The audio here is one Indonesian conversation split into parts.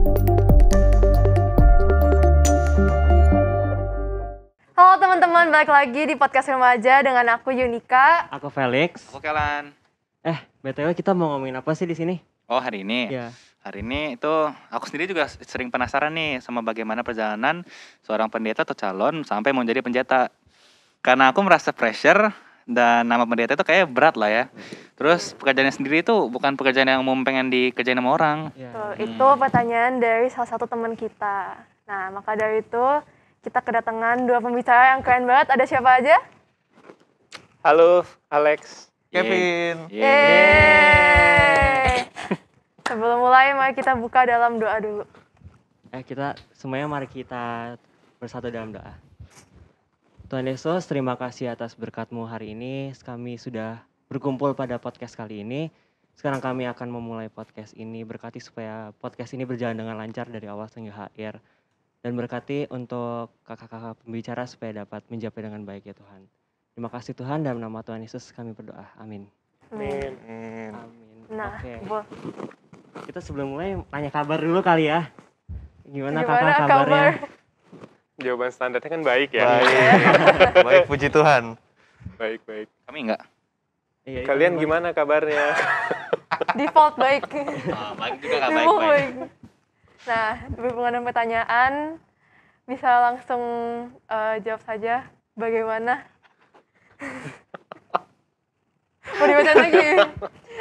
Halo teman-teman, balik lagi di podcast remaja dengan aku Yunika. Aku Felix. Aku Kelan. BTW kita mau ngomongin apa sih di sini? Oh, hari ini? Ya. Hari ini itu aku sendiri juga sering penasaran nih sama bagaimana perjalanan seorang pendeta atau calon sampai mau jadi pendeta. Karena aku merasa pressure dan nama pendeta itu kayak berat lah ya. Terus pekerjaannya sendiri itu bukan pekerjaan yang umum pengen dikerjain sama orang. Ya. Tuh, itu pertanyaan dari salah satu teman kita. Nah, maka dari itu kita kedatangan dua pembicara yang keren banget. Ada siapa aja? Halo, Alex. Kevin. Yeay. Sebelum mulai, mari kita buka dalam doa dulu. Kita semuanya mari kita bersatu dalam doa. Tuhan Yesus, terima kasih atas berkat-Mu hari ini. Kami sudah berkumpul pada podcast kali ini. Sekarang kami akan memulai podcast ini. Berkati supaya podcast ini berjalan dengan lancar dari awal hingga akhir. Dan berkati untuk kakak-kakak pembicara supaya dapat menjawab dengan baik ya Tuhan. Terima kasih Tuhan, dalam nama Tuhan Yesus kami berdoa. Amin. Amin. Amin. Nah, Oke. Bo, Kita sebelum mulai tanya kabar dulu kali ya. Gimana kakak gimana kabarnya? kabar? Jawaban standarnya kan baik ya. Baik, puji Tuhan. Baik, baik. Kami enggak. Iya, Kalian itu gimana kabarnya? Default baik. Baik juga enggak Default baik-baik. baik. Nah, berhubungan dengan pertanyaan, bisa langsung jawab saja. Bagaimana? Mau dibaca lagi?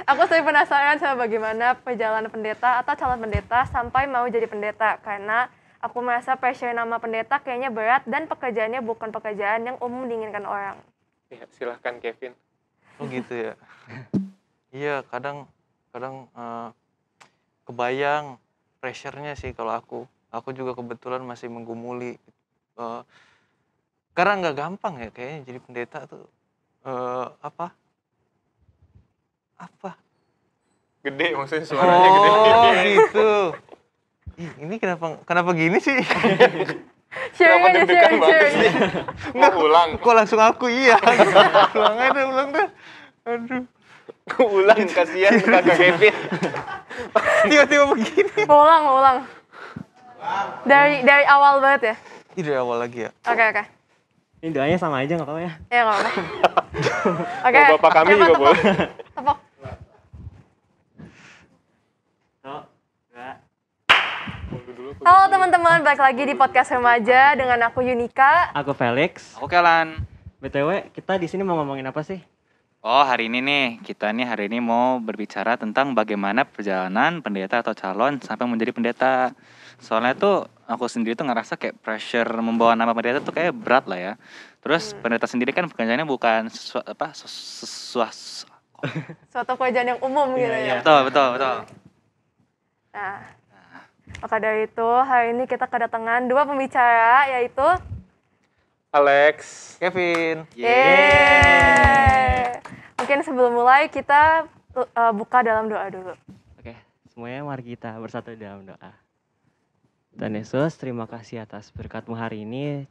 Aku sering penasaran sama bagaimana perjalanan pendeta atau calon pendeta sampai mau jadi pendeta. Karena aku merasa pressure nama pendeta kayaknya berat dan pekerjaannya bukan pekerjaan yang umum diinginkan orang. Ya, silahkan Kevin. Oh gitu ya. Iya, kadang kebayang pressure-nya sih kalau aku. Aku juga kebetulan masih menggumuli. Karena nggak gampang ya kayaknya jadi pendeta tuh. Apa? Gede maksudnya suaranya gede. Oh gitu. Ih, ini kenapa gini sih? Sharing aja, deg-degan sharing, banget sharing. Mau ulang. Kok langsung aku iya? ulang deh. Aduh. Ulang, kasihan kakak Kevin. Tiba-tiba begini. Mau ulang. Dari awal banget ya? Ini dari awal lagi ya. Oke. Ini doanya sama aja nggak apa-apa ya? Ya nggak apa-apa. Oke. Mau bapak kami siapa juga tepuk? boleh. Tepuk. Halo teman-teman, balik lagi di podcast remaja dengan aku Yunika. Aku Felix. Aku Kelan. BTW kita di sini mau ngomongin apa sih? Oh, hari ini mau berbicara tentang bagaimana perjalanan pendeta atau calon sampai menjadi pendeta. Soalnya tuh aku sendiri tuh ngerasa kayak pressure membawa nama pendeta tuh kayak berat lah ya. Terus pendeta sendiri kan pekerjaannya bukan Suatu pekerjaan yang umum gitu ya. Betul. Nah, maka dari itu hari ini kita kedatangan dua pembicara yaitu Alex. Kevin. Yeay. Mungkin sebelum mulai kita buka dalam doa dulu. Oke, semuanya mari kita bersatu dalam doa. Tuhan Yesus, terima kasih atas berkat-Mu hari ini.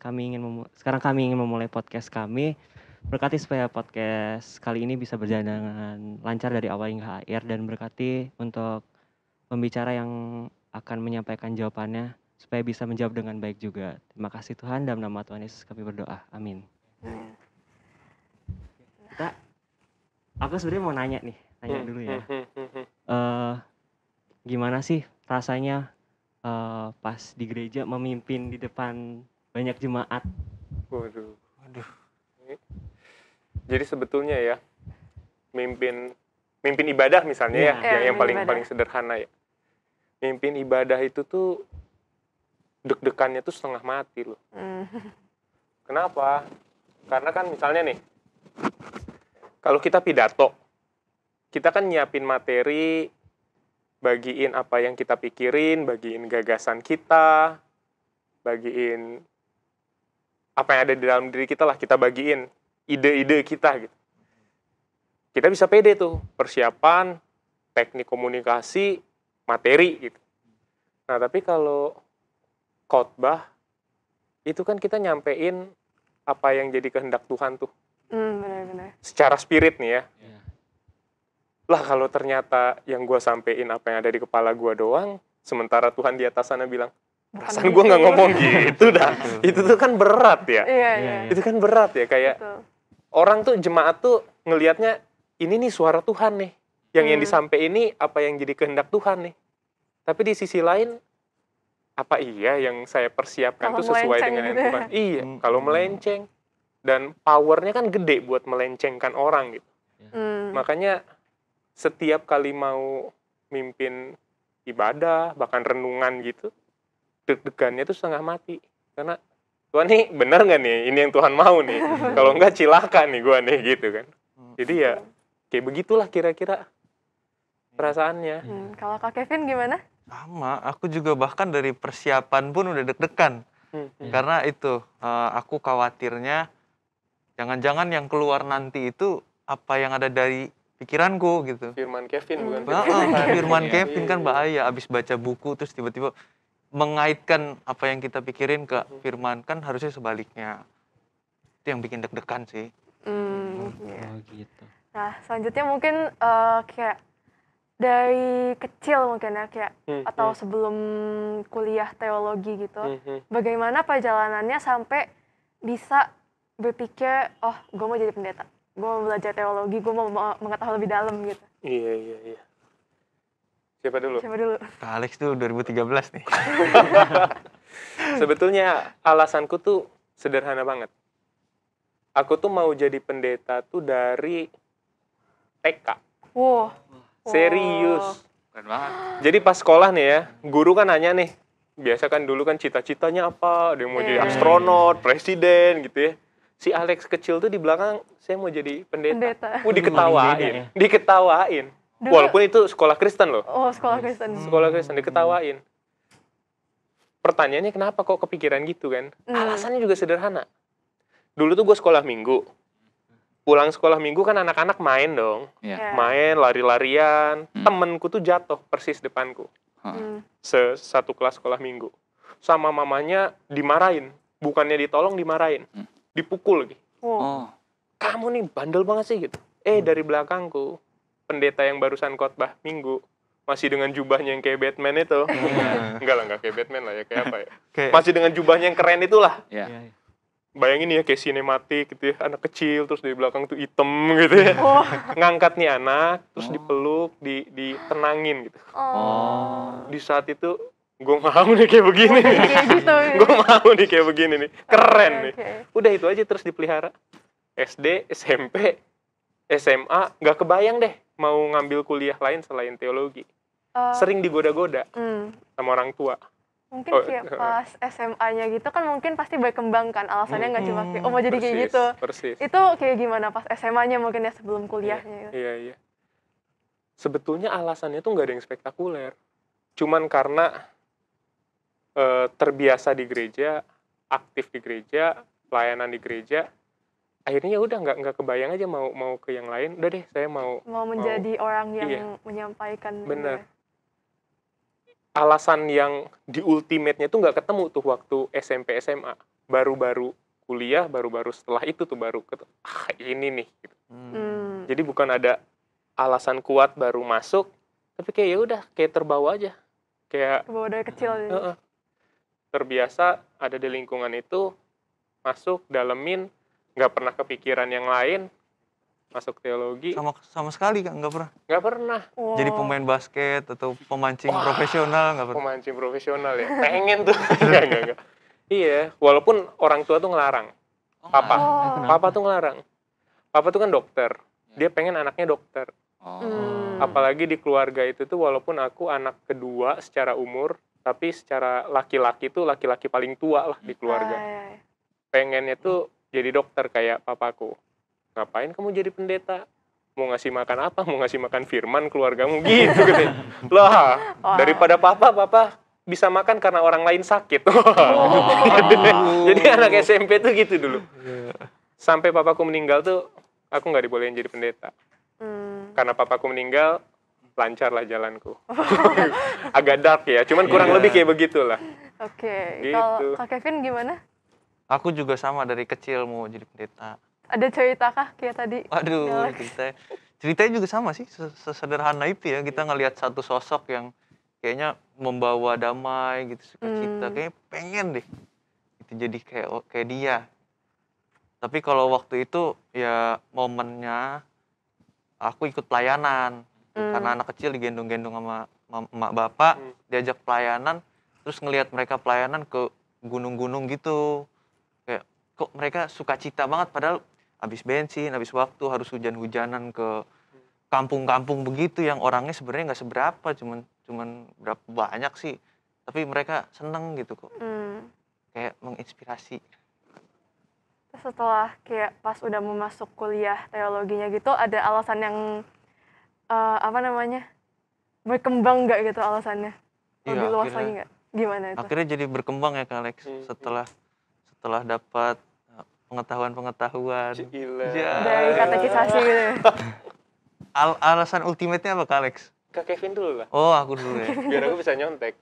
Sekarang kami ingin memulai podcast kami. Berkati supaya podcast kali ini bisa berjalan dengan lancar dari awal hingga akhir dan berkati untuk pembicara yang akan menyampaikan jawabannya supaya bisa menjawab dengan baik juga. Terima kasih Tuhan, dalam nama Tuhan Yesus kami berdoa. Amin. Aku sebenarnya mau nanya dulu ya. Gimana sih rasanya pas di gereja memimpin di depan banyak jemaat? Waduh. Jadi sebetulnya ya, mimpin ibadah misalnya yang paling sederhana ya. Mimpin ibadah itu tuh deg-degannya tuh setengah mati loh. Kenapa? Karena kan misalnya nih, kalau kita pidato, kita kan nyiapin materi, bagiin apa yang kita pikirin, bagiin gagasan kita, bagiin apa yang ada di dalam diri kita lah, kita bagiin ide-ide kita gitu. Kita bisa pede tuh, persiapan, teknik komunikasi, materi gitu. Nah, tapi kalau khotbah, itu kan kita nyampein apa yang jadi kehendak Tuhan tuh. Benar-benar. Secara spirit nih ya. Iya. Lah kalau ternyata yang gue sampein apa yang ada di kepala gue doang, Sementara Tuhan di atas sana bilang, Bukan perasaan gue nggak gitu." ngomong gitu dah. Itu tuh kan berat ya. Iya, Iya, iya. Itu kan berat ya, kayak Betul. orang tuh jemaat tuh ngelihatnya ini nih suara Tuhan nih. Yang Hmm. disampaikan ini apa yang jadi kehendak Tuhan nih. Tapi di sisi lain, apa iya yang saya persiapkan Kalau tuh sesuai melenceng dengan yang gitu ya. Tuhan? Iya, kalau melenceng. Dan powernya kan gede buat melencengkan orang gitu. Hmm. Makanya setiap kali mau mimpin ibadah, bahkan renungan gitu, deg-degannya tuh setengah mati. Karena Tuhan nih bener nggak nih? Ini yang Tuhan mau nih. Kalau enggak cilaka nih gua nih gitu kan. Jadi ya kayak begitulah kira-kira perasaannya. Kalau Kak Kevin gimana? Sama, aku juga bahkan dari persiapan pun udah deg-degan. Karena itu, aku khawatirnya jangan-jangan yang keluar nanti itu apa yang ada dari pikiranku gitu. Firman Kevin bukan Firman Iya. Kevin kan bahaya, abis baca buku terus tiba-tiba mengaitkan apa yang kita pikirin ke firman, kan harusnya sebaliknya. Itu yang bikin deg-degan sih. Iya. Oh gitu. Nah, selanjutnya mungkin kayak dari kecil mungkin ya, kayak atau sebelum kuliah teologi gitu, bagaimana perjalanannya sampai bisa berpikir, oh gue mau jadi pendeta, gue mau belajar teologi, gue mau mengetahui lebih dalam gitu. Iya. Siapa dulu? Siapa dulu? Kak Alex tuh 2013 nih. Sebetulnya alasanku tuh sederhana banget. Aku tuh mau jadi pendeta tuh dari TK. Wow. Serius. Keren banget. Jadi pas sekolah nih ya, guru kan nanya nih, biasa kan dulu kan cita-citanya apa, dia mau jadi astronot, presiden gitu ya. Si Alex kecil tuh di belakang, saya mau jadi pendeta. Diketawain, diketawain. Dulu- Walaupun itu sekolah Kristen loh, Oh, sekolah Kristen. sekolah Kristen diketawain. Pertanyaannya kenapa kok kepikiran gitu kan? Alasannya juga sederhana. Dulu tuh gue sekolah minggu. Pulang sekolah minggu kan anak-anak main dong. Iya. Main, lari-larian. Temenku tuh jatuh persis depanku. Satu kelas sekolah minggu. Sama mamanya dimarahin. Bukannya ditolong, dimarahin. Dipukul lagi. Wow. Oh. Kamu nih bandel banget sih gitu. Dari belakangku, pendeta yang barusan khotbah minggu, masih dengan jubahnya yang kayak Batman itu. Enggak kayak Batman lah ya, kayak apa ya. Kayak Masih dengan jubahnya yang keren itulah. Iya. Bayangin ya kayak sinematik gitu ya, anak kecil terus di belakang tuh hitam gitu ya. Ngangkat nih anak, terus dipeluk, ditenangin gitu. Oh. Di saat itu gue mau nih kayak begini nih. Kayak gitu. Gue mau nih kayak begini nih. Keren nih. Oke. Udah itu aja terus dipelihara. SD, SMP, SMA, nggak kebayang deh mau ngambil kuliah lain selain teologi. Sering digoda-goda sama orang tua. Mungkin Oh, kayak pas SMA-nya gitu kan mungkin pasti berkembang kan, alasannya nggak cuma kayak, oh mau jadi kayak gitu. Persis. Itu kayak gimana pas SMA-nya mungkin ya sebelum kuliahnya gitu. Iya. Sebetulnya alasannya tuh nggak ada yang spektakuler. Cuman karena terbiasa di gereja, aktif di gereja, pelayanan di gereja, akhirnya ya udah nggak kebayang aja mau ke yang lain. Udah deh, saya mau menjadi orang yang Iya. menyampaikan. bener. Alasan yang di ultimate-nya tuh nggak ketemu tuh waktu SMP SMA. Baru-baru kuliah, baru-baru setelah itu tuh baru ini nih. Gitu. Jadi bukan ada alasan kuat baru masuk, tapi kayak ya udah kayak terbawa aja. Kayak Kebawa dari kecil. Gitu. terbiasa ada di lingkungan itu, masuk, dalemin, nggak pernah kepikiran yang lain, masuk teologi, sama sekali kan nggak pernah. nggak pernah. Wow. Jadi pemain basket atau pemancing profesional nggak pernah. Pemancing profesional ya, pengen tuh. Enggak. Iya, walaupun orang tua tuh ngelarang. Papa. Oh. Papa tuh ngelarang. Papa tuh kan dokter. Dia pengen anaknya dokter. Apalagi di keluarga itu tuh walaupun aku anak kedua secara umur, tapi secara laki-laki tuh laki-laki paling tua lah di keluarga. Iya. Pengennya tuh jadi dokter kayak papaku. Ngapain kamu jadi pendeta? Mau ngasih makan apa? Mau ngasih makan firman keluargamu gitu katanya. Lah, daripada papa bisa makan karena orang lain sakit. Jadi anak SMP tuh gitu dulu. Sampai papaku meninggal tuh aku nggak dibolehin jadi pendeta. Karena papaku meninggal, lancar lah jalanku. Agak dark ya, cuman kurang lebih kayak begitulah. Oke. Gitu. Kalau Kak Kevin gimana? Aku juga sama dari kecil mau jadi pendeta. Ada cerita kah kayak tadi? Waduh, Alex? ceritanya juga sama sih, sesederhana itu ya. Kita ngelihat satu sosok yang kayaknya membawa damai gitu, sukacita. Hmm. Kayaknya pengen deh itu jadi kayak dia. Tapi kalau waktu itu ya momennya aku ikut pelayanan. Karena anak kecil digendong-gendong sama emak bapak, diajak pelayanan, terus ngelihat mereka pelayanan ke gunung-gunung gitu. Kayak kok mereka sukacita banget, padahal habis bensin, habis waktu, harus hujan-hujanan ke kampung-kampung begitu yang orangnya sebenarnya nggak seberapa, cuman berapa banyak sih. Tapi mereka seneng gitu kok. Kayak menginspirasi. Terus setelah kayak pas udah mau masuk kuliah teologinya gitu, ada alasan yang berkembang nggak gitu alasannya? Lebih Iya, luas lagi nggak? Gimana itu? Akhirnya jadi berkembang ya Kak Alex, setelah dapat pengetahuan-pengetahuan. Gila. Ya. Dari katekisasi gitu ya? Alasan ultimate-nya apa Kak Alex? Kak Kevin dulu lah, Oh, aku dulu ya. biar aku bisa nyontek.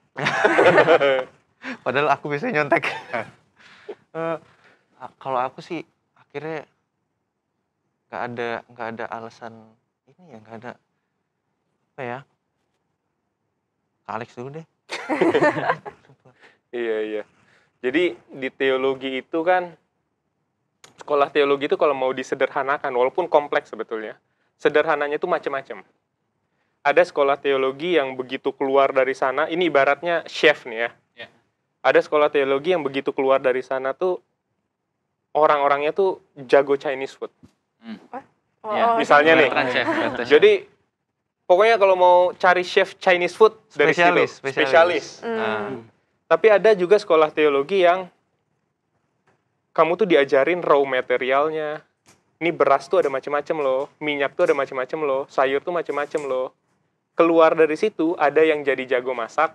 Padahal aku bisa nyontek. Kalau aku sih akhirnya nggak ada alasan ini ya, nggak ada apa ya. Kak Alex dulu deh. Iya. Jadi di teologi itu kan, sekolah teologi itu kalau mau disederhanakan, walaupun kompleks sebetulnya, sederhananya itu macam-macam. Ada sekolah teologi yang begitu keluar dari sana, ini ibaratnya chef nih ya. Ada sekolah teologi yang begitu keluar dari sana tuh, orang-orangnya tuh jago Chinese food. Misalnya nih, jadi pokoknya kalau mau cari chef Chinese food dari situ, spesialis. Tapi ada juga sekolah teologi yang kamu tuh diajarin raw materialnya. Ini beras tuh ada macam-macam loh, minyak tuh ada macam-macam loh, sayur tuh macam-macam loh. Keluar dari situ ada yang jadi jago masak,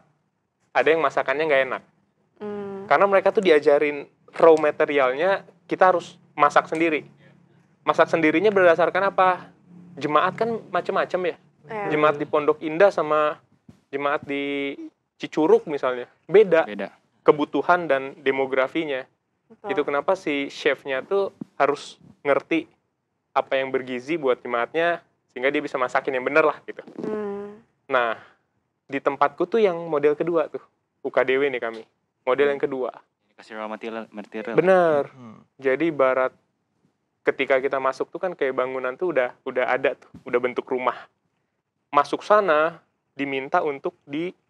ada yang masakannya nggak enak. Karena mereka tuh diajarin raw materialnya, kita harus masak sendiri. Masak sendirinya berdasarkan apa? Jemaat kan macam-macam ya. Jemaat di Pondok Indah sama jemaat di Cicurug misalnya, beda. Kebutuhan dan demografinya. Itu kenapa si chefnya tuh harus ngerti apa yang bergizi buat jemaatnya, sehingga dia bisa masakin yang bener lah gitu. Nah, di tempatku tuh yang model kedua tuh, UKDW nih kami. Model yang kedua. Kasih raw material. Bener. Jadi barat ketika kita masuk tuh kan kayak bangunan tuh udah ada tuh, udah bentuk rumah. Masuk sana diminta untuk dihancurin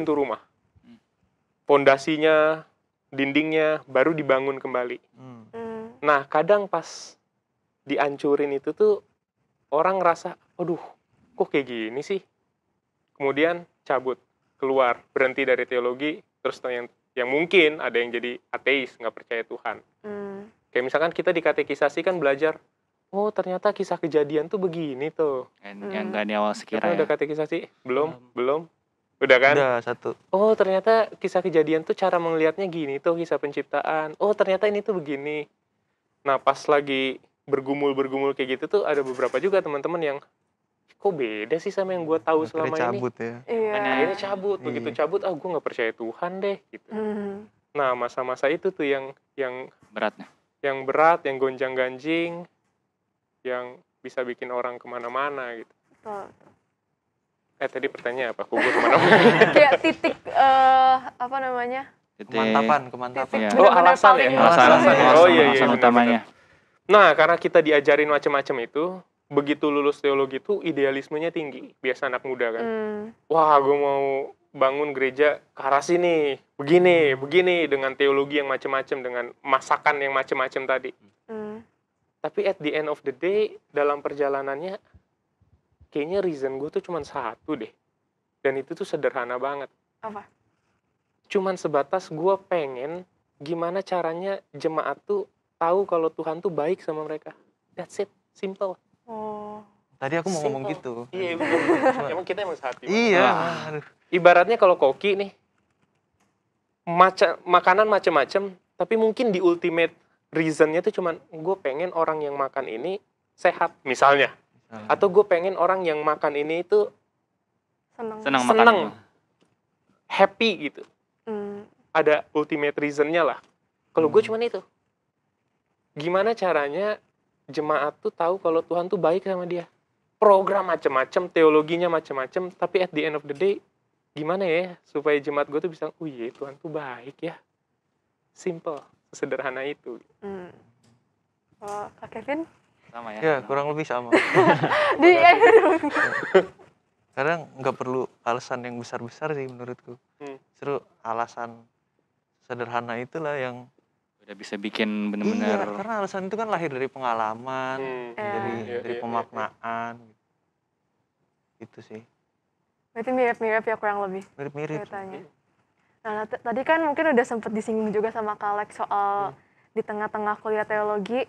tuh rumah. Pondasinya, dindingnya baru dibangun kembali. Nah, kadang pas dihancurin itu tuh orang ngerasa, aduh, kok kayak gini sih? Kemudian cabut, keluar, berhenti dari teologi, terus yang mungkin ada yang jadi ateis, nggak percaya Tuhan. Kayak misalkan kita di katekisasi kan belajar, oh ternyata kisah kejadian tuh begini tuh. Yang nggak di awal sekira ya. Udah katekisasi? Belum? Udah kan? Udah, satu. Oh ternyata kisah kejadian tuh cara melihatnya gini tuh, kisah penciptaan. Oh ternyata ini tuh begini. Nah pas lagi bergumul kayak gitu tuh ada beberapa juga teman-teman yang kok beda sih sama yang gue tahu selama cabut ini. Ya. Akhirnya cabut, begitu cabut, gue nggak percaya Tuhan deh gitu. Nah masa-masa itu tuh yang Beratnya. Yang berat, yang gonjang-ganjing, yang bisa bikin orang kemana-mana gitu. Tadi pertanyaan apa? Gue kemana-mana. Kayak titik Kemantapan. Ya. Oh alasan ya? Alasan utamanya. Nah karena kita diajarin macam-macam itu, begitu lulus teologi itu idealismenya tinggi. Biasa anak muda kan. Wah gue mau bangun gereja ke arah sini, begini, dengan teologi yang macam-macam, dengan masakan yang macam-macam tadi. Tapi at the end of the day, dalam perjalanannya, kayaknya reason gue tuh cuma satu deh. Dan itu tuh sederhana banget. Apa? Cuman sebatas gue pengen gimana caranya jemaat tuh tahu kalau Tuhan tuh baik sama mereka. That's it, simple. Tadi aku mau ngomong gitu. Iya betul. Emang kita emang sehati. Iya. Ibaratnya kalau koki nih, makanan macam-macam, tapi mungkin di ultimate reasonnya tuh cuman gue pengen orang yang makan ini sehat misalnya, atau gue pengen orang yang makan ini itu seneng, happy gitu. Ada ultimate reasonnya lah. Kalau gue cuman itu, gimana caranya jemaat tuh tahu kalau Tuhan tuh baik sama dia. program macem-macem, teologinya macem-macem, tapi at the end of the day, gimana ya supaya jemaat gue tuh bisa, oh iya Tuhan tuh baik ya. Simple, sederhana itu. Oh, Kak Kevin? Sama ya. Ya, kurang lebih sama. Kadang nggak perlu alasan yang besar-besar sih menurutku. Justru alasan sederhana itulah yang udah bisa bikin iya, bener-bener. karena alasan itu kan lahir dari pengalaman, dari pemaknaan. Gitu sih. Berarti mirip-mirip ya kurang lebih Mirip-mirip. ceritanya. Nah, tadi kan mungkin udah sempat disinggung juga sama Kak Alex soal di tengah-tengah kuliah teologi,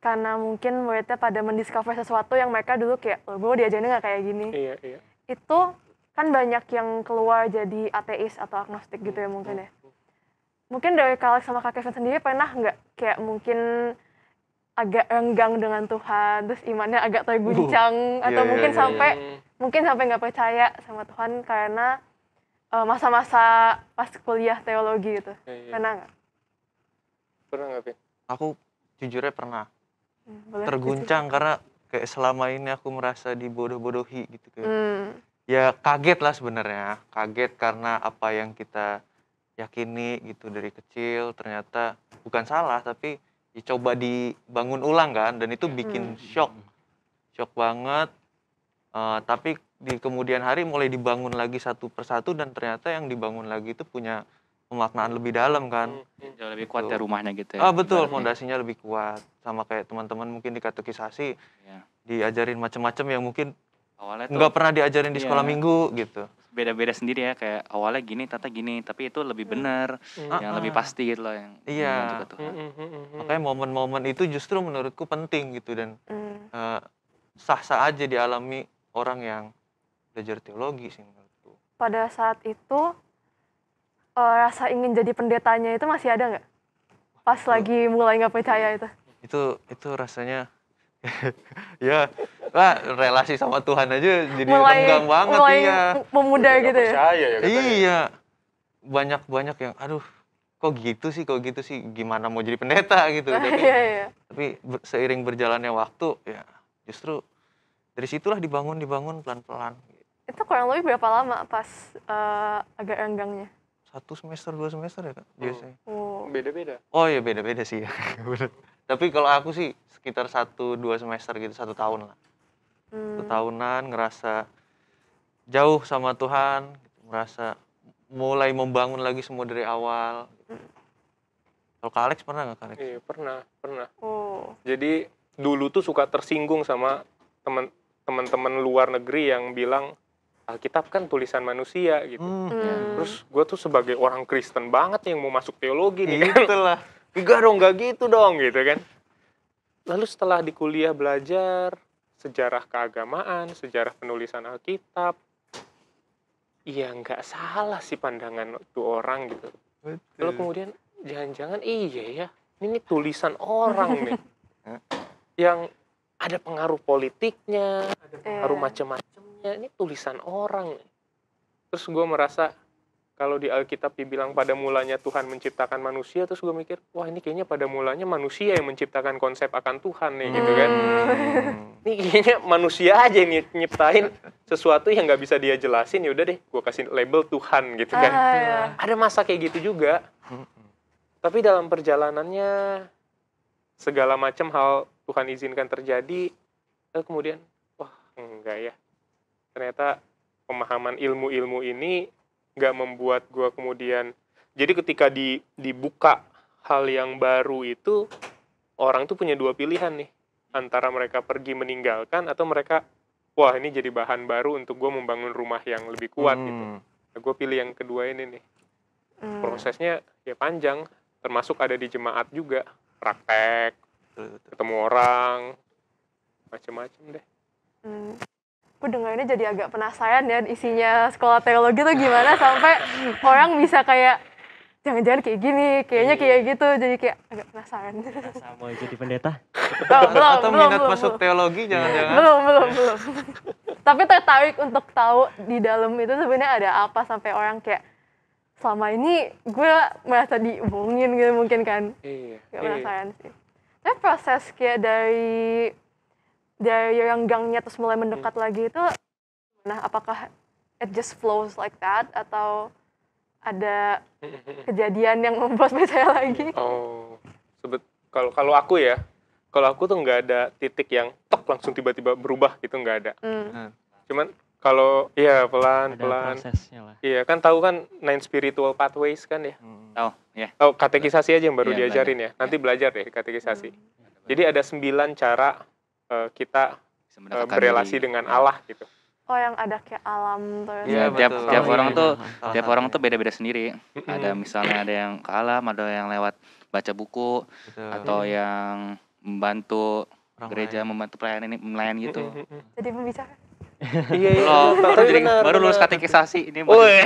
karena mungkin muridnya pada mendiscover sesuatu yang mereka dulu kayak, oh gue diajarin nggak kayak gini. Iya. Itu kan banyak yang keluar jadi ateis atau agnostik gitu ya mungkin ya. Mungkin dari Kak Alex sama Kak Kevin sendiri pernah nggak kayak mungkin agak renggang dengan Tuhan, terus imannya agak terguncang, atau mungkin sampai nggak percaya sama Tuhan karena masa-masa pas kuliah teologi gitu. Pernah nggak? Pernah nggak, Vin? Aku jujurnya pernah Boleh terguncang karena kayak selama ini aku merasa dibodoh-bodohi gitu kayak. Ya kaget lah sebenarnya, kaget karena apa yang kita yakini gitu dari kecil ternyata bukan salah, tapi dicoba dibangun ulang kan, dan itu bikin shock banget. Tapi di kemudian hari mulai dibangun lagi satu persatu, dan ternyata yang dibangun lagi itu punya pemaknaan lebih dalam kan. Jauh lebih kuat ya rumahnya gitu ya. Betul, fondasinya lebih kuat. Sama kayak teman-teman mungkin di katekisasi diajarin macam-macam yang mungkin awalnya nggak pernah diajarin di sekolah minggu gitu. Beda-beda sendiri ya, kayak awalnya gini, tata gini, tapi itu lebih benar, yang lebih pasti gitu loh yang juga Tuhan. Makanya momen-momen itu justru menurutku penting gitu, dan sah-sah aja dialami orang yang belajar teologi sih menurutku. Pada saat itu rasa ingin jadi pendetanya itu masih ada nggak? Pas lagi mulai nggak percaya itu? Itu rasanya ya relasi sama Tuhan aja jadi renggang banget. Mulai memudar gitu ya? Percaya ya katanya. Iya, banyak yang aduh kok gitu sih, gimana mau jadi pendeta gitu. Tapi seiring berjalannya waktu ya justru dari situlah dibangun pelan-pelan. Itu kurang lebih berapa lama pas agak renggangnya? 1 semester 2 semester ya Kak biasanya. Beda-beda. Oh iya beda-beda sih ya. Tapi kalau aku sih sekitar 1-2 semester gitu, 1 tahun lah. 1 tahunan ngerasa jauh sama Tuhan, merasa mulai membangun lagi semua dari awal. Kalau Kak Alex pernah nggak Kak Alex? Iya pernah. Jadi dulu tuh suka tersinggung sama teman-teman luar negeri yang bilang Alkitab kan tulisan manusia gitu. Terus gue tuh sebagai orang Kristen banget yang mau masuk teologi nih kan. Itulah. Enggak gitu dong gitu kan. Lalu setelah di kuliah belajar sejarah keagamaan, sejarah penulisan Alkitab, ya nggak salah sih pandangan tuh orang gitu. Lalu kemudian jangan-jangan iya ya, ini tulisan orang nih. Yang ada pengaruh politiknya, ada pengaruh macam-macamnya, ini tulisan orang nih. Terus gue merasa kalau di Alkitab dibilang pada mulanya Tuhan menciptakan manusia, terus gue mikir, wah ini kayaknya pada mulanya manusia yang menciptakan konsep akan Tuhan nih gitu kan. Ini kayaknya manusia aja yang nyiptain sesuatu yang nggak bisa dia jelasin, ya udah deh gue kasih label Tuhan gitu kan. Ada masa kayak gitu juga. Tapi dalam perjalanannya segala macam hal Tuhan izinkan terjadi, kemudian wah enggak ya. Ternyata pemahaman ilmu-ilmu ini nggak membuat gue kemudian, jadi ketika dibuka hal yang baru itu, orang tuh punya 2 pilihan nih, antara mereka pergi meninggalkan atau mereka, wah ini jadi bahan baru untuk gue membangun rumah yang lebih kuat gitu. Nah, gue pilih yang kedua ini nih. Prosesnya ya panjang, termasuk ada di jemaat juga, praktek, ketemu orang, macam-macam deh. Aku dengarnya jadi agak penasaran ya isinya sekolah teologi tuh gimana sampai orang bisa kayak jangan-jangan kayak gini, kayaknya kayak gitu, jadi kayak agak penasaran. Mau jadi pendeta? Atau minat masuk teologi jangan-jangan? Belum. Tapi tertarik untuk tahu di dalam itu sebenarnya ada apa sampai orang kayak selama ini gue merasa dihubungin gitu mungkin kan. Gak penasaran sih. Tapi proses kayak dari dari yang gangnya terus mulai mendekat lagi itu, nah apakah it just flows like that atau ada kejadian yang membuat saya lagi? Oh, kalau aku tuh nggak ada titik yang tok langsung tiba-tiba berubah gitu, nggak ada. Cuman kalau ya pelan-pelan. Ada prosesnya lah. Iya kan, tahu kan 9 spiritual pathways kan ya. Oh, ya. Oh, katekisasi aja yang baru Iya, diajarin ya. Nanti belajar deh katekisasi. Jadi ada 9 cara kita Bisa mendapatkan berelasi diri. dengan Allah gitu. Oh, yang ada kayak alam terus. Iya, tiap betul. tiap orang tuh Salah tiap satu. orang tuh beda-beda sendiri. Ada misalnya ada yang ke alam, ada yang lewat baca buku, Betul. atau yang membantu Orang gereja, lain. membantu melayani gitu. Jadi pembicara. Iya, Belum, Tapi jadi benar, baru lulus benar. katekisasi ini. Woi.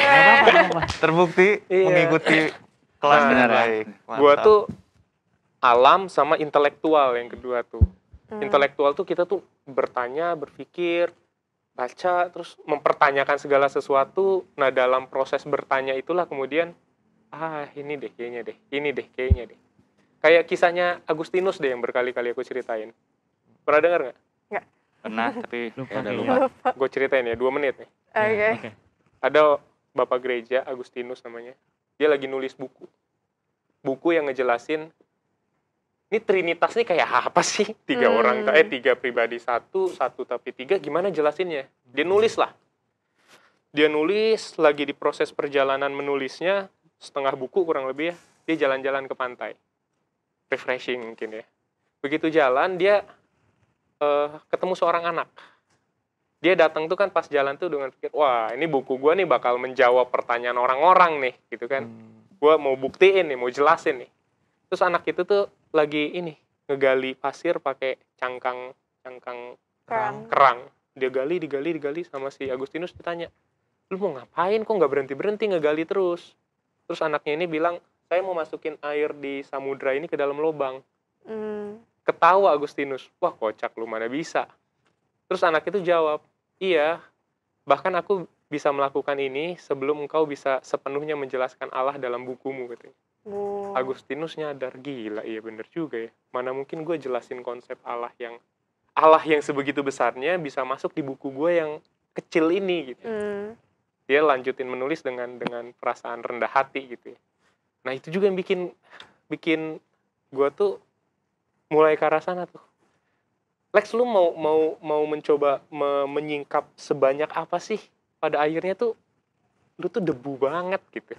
Terbukti Iya. mengikuti kelas Nah, dengan benar ya. baik. Gua Mantap. tuh alam sama intelektual yang kedua tuh. Intelektual tuh kita tuh bertanya, berpikir, baca, terus mempertanyakan segala sesuatu. Nah, dalam proses bertanya itulah kemudian ini deh kayaknya deh, ini deh kayaknya deh. Kayak kisahnya Agustinus deh yang berkali-kali aku ceritain. Pernah dengar nggak? Pernah, tapi Lupa ya udah kayaknya. lupa. Gue ceritain ya, 2 menit nih. Oke. Oke. Ada bapak gereja, Agustinus namanya. Dia lagi nulis buku. Buku yang ngejelasin, ini Trinitas nih kayak apa sih? 3 orang, 3 pribadi, satu tapi 3, gimana jelasinnya? Dia nulis lah. Dia nulis, lagi di proses perjalanan menulisnya, setengah buku kurang lebih ya, dia jalan-jalan ke pantai. Refreshing mungkin ya. Begitu jalan, dia ketemu seorang anak. Dia datang tuh kan pas jalan tuh dengan pikir, wah ini buku gue nih bakal menjawab pertanyaan orang-orang nih, gitu kan. Gue mau buktiin nih, mau jelasin nih. Terus anak itu tuh lagi ngegali pasir pakai cangkang kerang. Dia digali sama si Agustinus ditanya, lu mau ngapain kok nggak berhenti ngegali terus? Terus anaknya ini bilang, saya mau masukin air di samudra ini ke dalam lubang. Ketawa Agustinus, wah kocak lu, mana bisa. Terus anak itu jawab, iya, bahkan aku bisa melakukan ini sebelum engkau bisa sepenuhnya menjelaskan Allah dalam bukumu, katanya. Agustinus nyadar, gila, iya bener juga ya. Mana mungkin gue jelasin konsep Allah yang sebegitu besarnya bisa masuk di buku gue yang kecil ini gitu. Dia lanjutin menulis dengan perasaan rendah hati gitu ya. Nah itu juga yang bikin gue tuh mulai ke arah sana tuh. Lex, lu mau mencoba menyingkap sebanyak apa sih? Pada akhirnya tuh lu tuh debu banget gitu.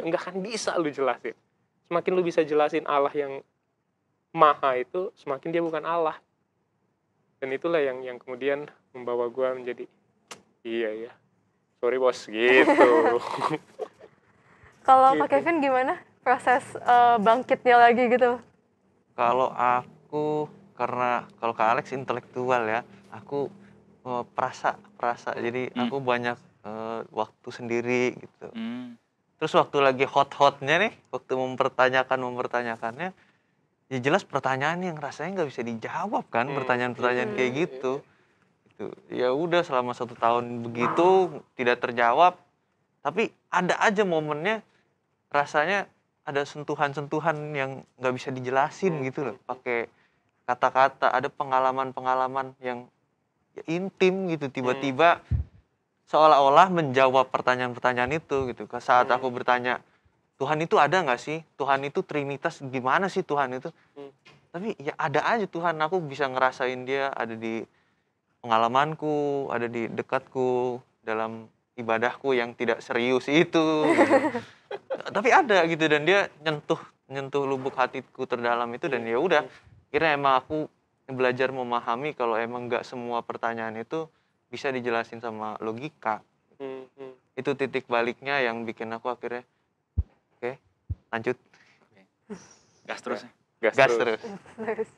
Nggak akan bisa lu jelasin. Semakin lu bisa jelasin Allah yang maha itu, semakin dia bukan Allah. Dan itulah yang kemudian membawa gue menjadi, iya, sorry bos, gitu. Kalau Gitu. Pak Kevin gimana proses bangkitnya lagi gitu? Kalau aku, karena kalau Kak Alex intelektual ya, aku perasa. Jadi aku banyak waktu sendiri gitu. Terus waktu lagi hot-hotnya nih, waktu mempertanyakannya, ya jelas pertanyaan yang rasanya nggak bisa dijawab kan, pertanyaan-pertanyaan kayak gitu. Ya udah selama 1 tahun begitu tidak terjawab, tapi ada aja momennya rasanya ada sentuhan-sentuhan yang nggak bisa dijelasin gitu loh, pakai kata-kata. Ada pengalaman-pengalaman yang ya intim gitu, tiba-tiba seolah-olah menjawab pertanyaan-pertanyaan itu gitu. Saat aku bertanya, Tuhan itu ada nggak sih? Tuhan itu Trinitas, gimana sih Tuhan itu? Tapi ya ada aja Tuhan, aku bisa ngerasain dia ada di pengalamanku, ada di dekatku, dalam ibadahku yang tidak serius itu gitu. Tapi ada gitu, dan dia nyentuh lubuk hatiku terdalam itu, dan ya udah, akhirnya emang aku belajar memahami kalau emang nggak semua pertanyaan itu bisa dijelasin sama logika. Itu titik baliknya yang bikin aku akhirnya oke, lanjut. Gas terus. Gas terus. Terus.